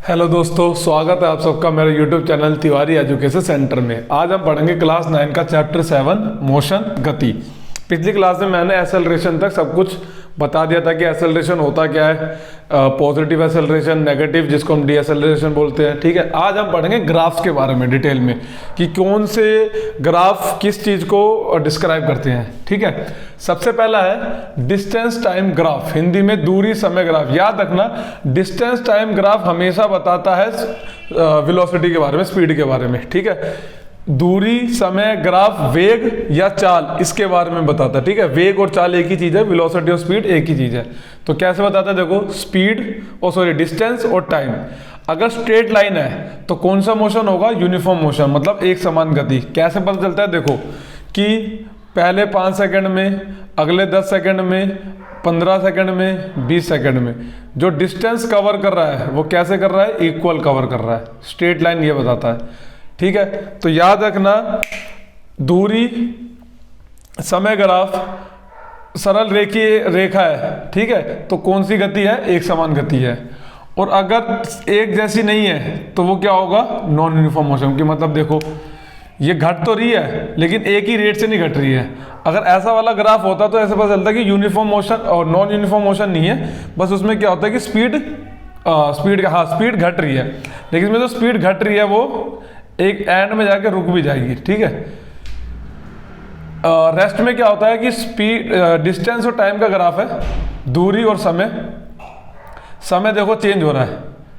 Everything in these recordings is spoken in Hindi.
हेलो दोस्तों, स्वागत है आप सबका मेरे YouTube channel Tiwari education centre में। आज हम पढ़ेंगे क्लास 9 का चैप्टर 7 मोशन गति। पिछली क्लास में मैंने एक्सेलरेशन तक सब कुछ बता दिया था कि एक्सेलरेशन होता क्या है, पॉजिटिव एक्सेलरेशन, नेगेटिव जिसको हम डीएक्सेलरेशन बोलते हैं। ठीक है, आज हम पढ़ेंगे ग्राफ्स के बारे में डिटेल में कि कौन से ग्राफ किस चीज़ को डिस्क्राइब करते हैं। ठीक है, सबसे पहला है डिस्टेंस टाइम ग्राफ, हिंदी में दूरी समय ग्राफ। याद रखना, डिस्टेंस टाइम ग्राफ हमेशा बताता है वेलोसिटी के बारे में, स्पीड के बारे में। ठीक है, दूरी समय ग्राफ वेग या चाल इसके बारे में बताता है। ठीक है, वेग और चाल एक ही चीज़ है, वेलोसिटी और स्पीड एक ही चीज़ है। तो कैसे बताता है, देखो स्पीड डिस्टेंस और टाइम। अगर स्ट्रेट लाइन है तो कौन सा मोशन होगा, यूनिफॉर्म मोशन, मतलब एक समान गति। कैसे पता चलता है, देखो कि पहले 5 सेकंड में, अगले 10 सेकंड में, 15 सेकंड में, 20 सेकंड में जो डिस्टेंस कवर कर रहा है वो कैसे कर रहा है, इक्वल कवर कर रहा है। स्ट्रेट लाइन ये बताता है। ठीक है, तो याद रखना, दूरी समय ग्राफ सरल रेखीय रेखा है। ठीक है, तो कौन सी गति है, एक समान गति है। और अगर एक जैसी नहीं है तो वो क्या होगा, नॉन यूनिफॉर्म मोशन की। मतलब देखो, ये घट तो रही है लेकिन एक ही रेट से नहीं घट रही है। अगर ऐसा वाला ग्राफ होता तो ऐसे पता चलता कि यूनिफॉर्म मोशन और नॉन यूनिफॉर्म मोशन नहीं है, बस उसमें क्या होता है कि स्पीड घट रही है, लेकिन इसमें जो स्पीड घट रही है वो एक एंड में जाके रुक भी जाएगी। ठीक है, रेस्ट में क्या होता है कि स्पीड डिस्टेंस और टाइम का ग्राफ है, दूरी और समय देखो चेंज हो रहा है,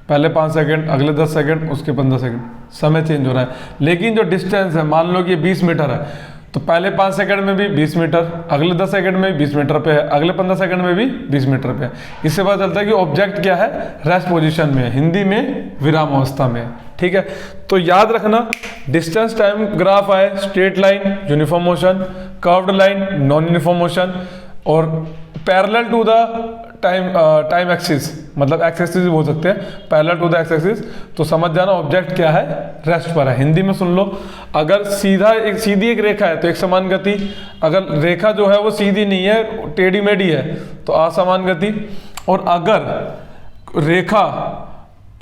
पहले 5 सेकंड, अगले 10 सेकंड, उसके 15 सेकंड, समय चेंज हो रहा है। लेकिन जो डिस्टेंस है, मान लो कि 20 मीटर है, तो पहले 5 सेकंड में भी 20 मीटर, अगले 10 सेकंड में भी 20 मीटर पे है, अगले 15 सेकंड में भी 20 मीटर पे है। इससे पता चलता है कि ऑब्जेक्ट क्या है, रेस्ट पोजीशन में है, हिंदी में विराम अवस्था में है। ठीक है, तो याद रखना, डिस्टेंस टाइम ग्राफ आए, straight line uniform motion, curved line non uniform motion, और parallel to the time axis, मतलब एक्स एक्सिस भी बोल सकते हैं, parallel to the X axis. तो समझ जाना ऑब्जेक्ट क्या है, रेस्ट पर है। हिंदी में सुन लो, अगर सीधी एक रेखा है तो एक समान गति, अगर रेखा जो है वो सीधी नहीं है, टेढ़ी मेढ़ी है, तो असमान गति। और अगर रेखा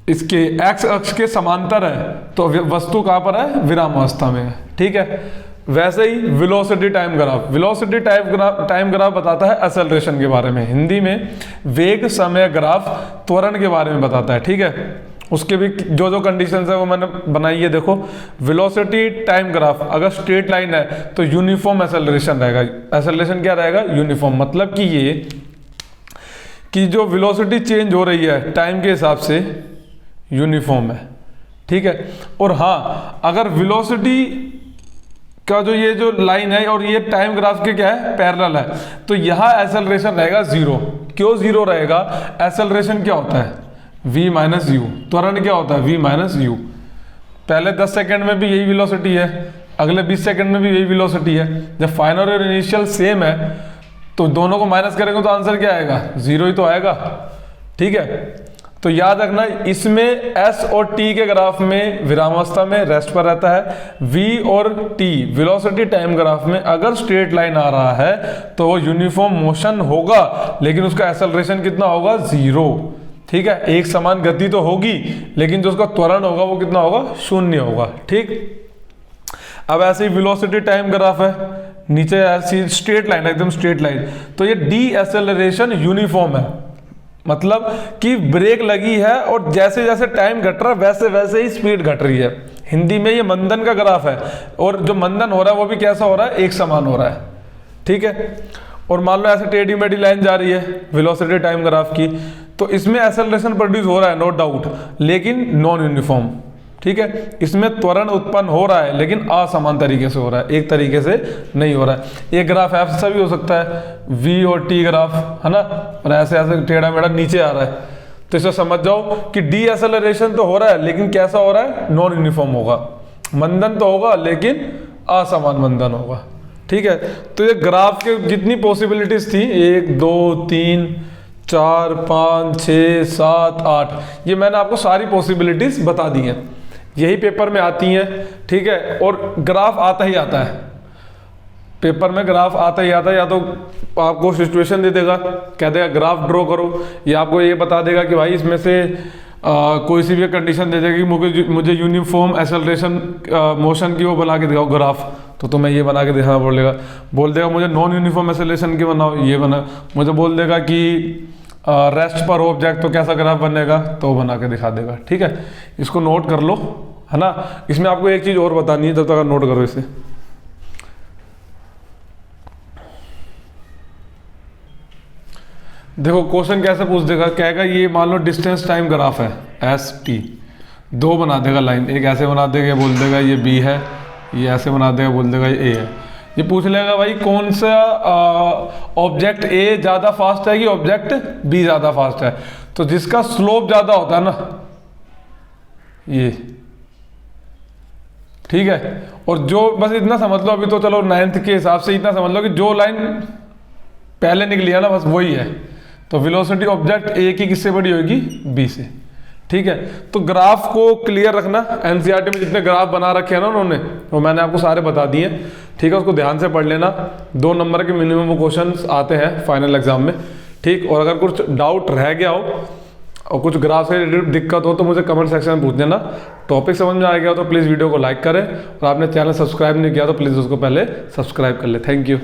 इसके एक्स अक्ष के समांतर है तो वस्तु कहाँ पर है, विराम अवस्था में है। ठीक है, वैसे ही वेलोसिटी टाइम ग्राफ बताता है एक्सेलरेशन के बारे में। हिंदी में वेग समय ग्राफ त्वरण के बारे में बताता है। ठीक है, उसके भी जो कंडीशंस है वो मैंने बनाई है। देखो, वेलोसिटी टाइम ग्राफ अगर स्ट्रेट लाइन है तो यूनिफॉर्म एक्सेलरेशन रहेगा। एक्सेलरेशन क्या रहेगा, यूनिफॉर्म। मतलब कि ये कि जो वेलोसिटी चेंज हो रही है टाइम के हिसाब से यूनिफॉर्म है। ठीक है, और हाँ, अगर वेलोसिटी का जो लाइन है और ये टाइम ग्राफ के क्या है, पैरेलल है, तो यहाँ एक्सेलरेशन रहेगा जीरो। क्यों जीरो रहेगा, एक्सेलरेशन क्या होता है, v माइनस यू। त्वरण क्या होता है, v माइनस यू। पहले 10 सेकंड में भी यही वेलोसिटी है, अगले 20 सेकंड में भी यही वेलोसिटी है। जब फाइनल और इनिशियल सेम है तो दोनों को माइनस करेंगे तो आंसर क्या आएगा, जीरो ही तो आएगा। ठीक है, तो याद रखना, इसमें s और t के ग्राफ में विरामावस्था में रेस्ट पर रहता है। v और t वेलोसिटी टाइम ग्राफ में अगर स्ट्रेट लाइन आ रहा है तो वो यूनिफॉर्म मोशन होगा, लेकिन उसका एक्सेलरेशन कितना होगा, जीरो। ठीक है, एक समान गति तो होगी लेकिन जो उसका त्वरण होगा वो कितना होगा, शून्य होगा। ठीक, अब ऐसे ही वेलोसिटी टाइम ग्राफ है, नीचे ऐसी स्ट्रेट लाइन, एकदम स्ट्रेट लाइन, तो ये डी एक्सेलरेशन यूनिफॉर्म है। मतलब कि ब्रेक लगी है और जैसे जैसे टाइम घट रहा है वैसे वैसे ही स्पीड घट रही है। हिंदी में ये मंदन का ग्राफ है, और जो मंदन हो रहा है वो भी कैसा हो रहा है, एक समान हो रहा है। ठीक है, और मान लो ऐसे टेढ़ी मेढ़ी लाइन जा रही है वेलोसिटी टाइम ग्राफ की, तो इसमें एक्सेलरेशन प्रोड्यूस हो रहा है, नो डाउट, लेकिन नॉन यूनिफॉर्म। ठीक है, इसमें त्वरण उत्पन्न हो रहा है लेकिन असमान तरीके से हो रहा है, एक तरीके से नहीं हो रहा है। एक ग्राफ ऐसा भी हो सकता है, v और t ग्राफ, है ना, और ऐसे ऐसे टेढ़ा मेढ़ा नीचे आ रहा है, तो इसे समझ जाओ कि डी एक्सेलरेशन तो हो रहा है लेकिन कैसा हो रहा है, नॉन यूनिफॉर्म होगा। मंदन तो होगा लेकिन असमान मंदन होगा। ठीक है, तो ये ग्राफ के जितनी पॉसिबिलिटीज थी, 1 2 3 4 5 6 7 8, ये मैंने आपको सारी पॉसिबिलिटीज बता दी हैं, यही पेपर में आती हैं। ठीक है, और ग्राफ आता ही आता है, पेपर में ग्राफ आता ही आता है। या तो आपको सिचुएशन दे देगा, कह देगा ग्राफ ड्रॉ करो, या आपको ये बता देगा कि भाई इसमें से कोई सी भी कंडीशन दे देगी मुझे यूनिफॉर्म एक्सेलरेशन मोशन की वो बना के दिखाओ ग्राफ, तो तुम्हें ये बना के दिखाना पड़ेगा। बोल देगा मुझे नॉन यूनिफॉर्म एक्सेलरेशन की बनाओ, ये बना। मुझे बोल देगा कि रेस्ट पर ऑब्जेक्ट, तो कैसा ग्राफ बनेगा, तो वो बना के दिखा देगा। ठीक है, इसको नोट कर लो, है ना। इसमें आपको एक चीज़ और बतानी है, जब तक नोट करो इसे। देखो क्वेश्चन कैसे पूछ देगा, कहेगा ये मान लो डिस्टेंस टाइम ग्राफ है एस टी, दो बना देगा लाइन, एक ऐसे बना देगा, ये बोल देगा ये बी है, ये ऐसे बना देगा, बोल देगा ये ए है। ये पूछ लेगा भाई कौन सा ऑब्जेक्ट ए ज़्यादा फास्ट है कि ऑब्जेक्ट बी ज़्यादा फास्ट है। तो जिसका स्लोप ज़्यादा होता है ना, ये ठीक है। और जो बस इतना समझ लो, अभी तो चलो 9th के हिसाब से इतना समझ लो कि जो लाइन पहले निकली है ना, बस वही है। तो वेलोसिटी ऑब्जेक्ट ए की किससे बड़ी होगी, बी से। ठीक है, तो ग्राफ को क्लियर रखना। एनसीईआरटी में जितने ग्राफ बना रखे हैं ना उन्होंने, वो मैंने आपको सारे बता दिए। ठीक है, उसको ध्यान से पढ़ लेना। 2 नंबर के मिनिमम वो क्वेश्चंस आते हैं फाइनल एग्जाम में। ठीक, और अगर कुछ डाउट रह गया हो और कुछ ग्राफ से रिलेटेड दिक्कत हो तो मुझे कमेंट सेक्शन में पूछ देना। टॉपिक समझ में आ गया हो तो प्लीज़ वीडियो को लाइक करें, और आपने चैनल सब्सक्राइब नहीं किया तो प्लीज़ उसको पहले सब्सक्राइब कर ले। Thank you.